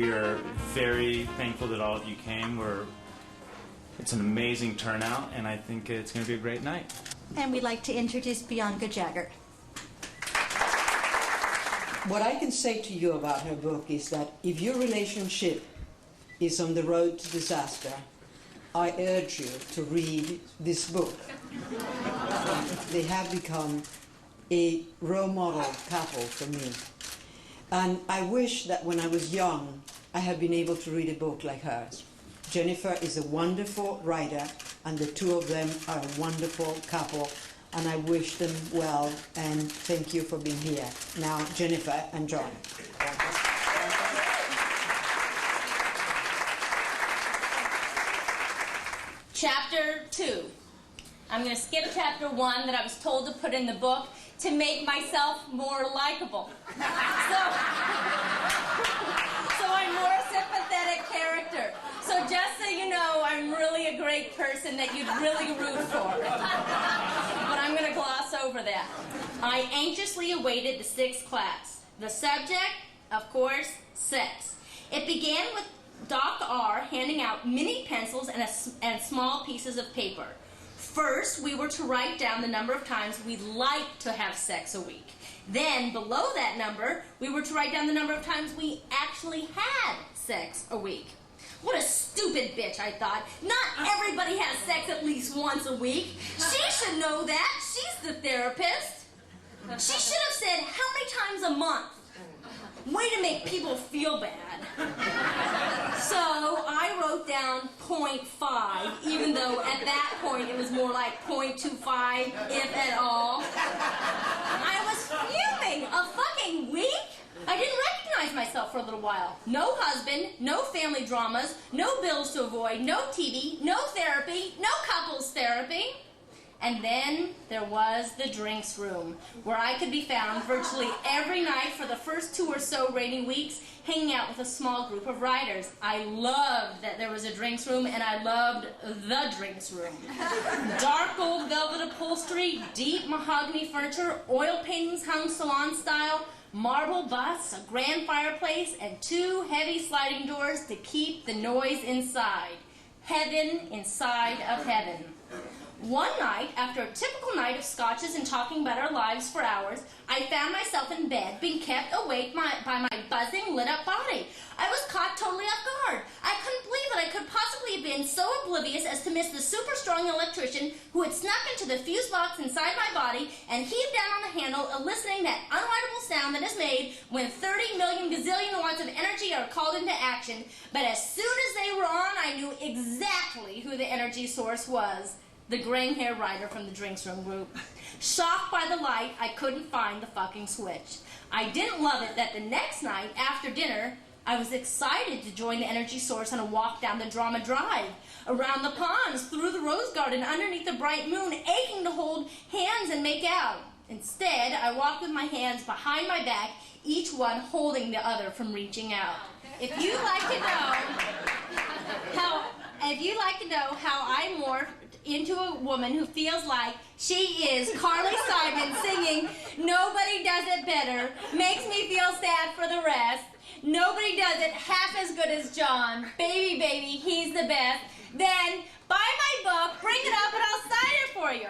We are very thankful that all of you came. It's an amazing turnout, and I think it's going to be a great night. And we'd like to introduce Bianca Jagger. What I can say to you about her book is that if your relationship is on the road to disaster, I urge you to read this book. They have become a role model couple for me. And I wish that when I was young, I had been able to read a book like hers. Jennifer is a wonderful writer, and the two of them are a wonderful couple, and I wish them well, and thank you for being here. Now, Jennifer and John. Chapter 2. I'm going to skip chapter 1 that I was told to put in the book to make myself more likable. So I'm more a sympathetic character. So just so you know, I'm really a great person that you'd really root for. But I'm going to gloss over that. I anxiously awaited the 6th class. The subject, of course, sex. It began with Dr. R handing out mini pencils and small pieces of paper. First, we were to write down the number of times we'd like to have sex a week. Then, below that number, we were to write down the number of times we actually had sex a week. What a stupid bitch, I thought. Not everybody has sex at least once a week. She should know that. She's the therapist. She should have said, how many times a month? Way to make people feel bad. So I wrote down 0.5, even though at that point it was more like 0.25, if at all. I was fuming. A fucking week? I didn't recognize myself for a little while. No husband, no family dramas, no bills to avoid, no TV, no therapy, no couples therapy. And then there was the drinks room, where I could be found virtually every night for the first 2 or so rainy weeks, hanging out with a small group of writers. I loved that there was a drinks room, and I loved the drinks room. Dark gold velvet upholstery, deep mahogany furniture, oil paintings hung salon style, marble busts, a grand fireplace, and 2 heavy sliding doors to keep the noise inside. Heaven inside of heaven. One night, after a typical night of scotches and talking about our lives for hours, I found myself in bed, being kept awake by my buzzing, lit-up body. I was caught totally off guard. I couldn't believe that I could possibly have been so oblivious as to miss the super-strong electrician who had snuck into the fuse box inside my body and heaved down on the handle, eliciting that unaudible sound that is made when 30 million gazillion watts of energy are called into action. But as soon as they were on, I knew exactly who the energy source was. The gray-haired writer from the drinks room group. Shocked by the light, I couldn't find the fucking switch. I didn't love it that the next night, after dinner, I was excited to join the energy source on a walk down the Drama Drive, around the ponds, through the rose garden, underneath the bright moon, aching to hold hands and make out. Instead, I walked with my hands behind my back, each one holding the other from reaching out. If you'd like to know how I morphed into a woman who feels like she is Carly Simon singing "Nobody Does It Better," makes me feel sad for the rest. Nobody does it half as good as John. Baby, baby, he's the best. Then buy my book, bring it up, and I'll sign it for you.